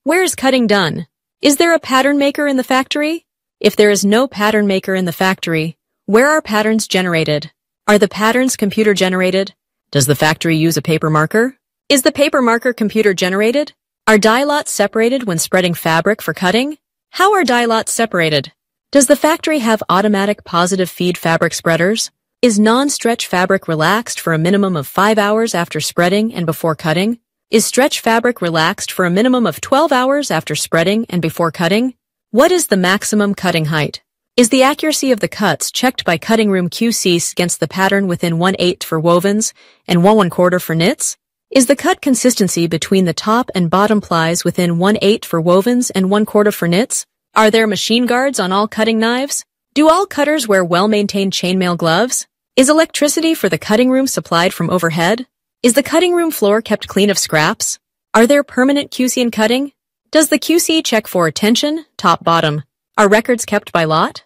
Where is cutting done? Is there a pattern maker in the factory? If there is no pattern maker in the factory, where are patterns generated? Are the patterns computer generated? Does the factory use a paper marker? Is the paper marker computer generated? Are die lots separated when spreading fabric for cutting? How are die lots separated? Does the factory have automatic positive feed fabric spreaders? Is non-stretch fabric relaxed for a minimum of 5 hours after spreading and before cutting? Is stretch fabric relaxed for a minimum of 12 hours after spreading and before cutting? What is the maximum cutting height? Is the accuracy of the cuts checked by cutting room QCs against the pattern within 1/8 for wovens and 1/4 for knits? Is the cut consistency between the top and bottom plies within 1/8 for wovens and 1/4 for knits? Are there machine guards on all cutting knives? Do all cutters wear well-maintained chainmail gloves? Is electricity for the cutting room supplied from overhead? Is the cutting room floor kept clean of scraps? Are there permanent QC in cutting? Does the QC check for tension, top-bottom? Are records kept by lot?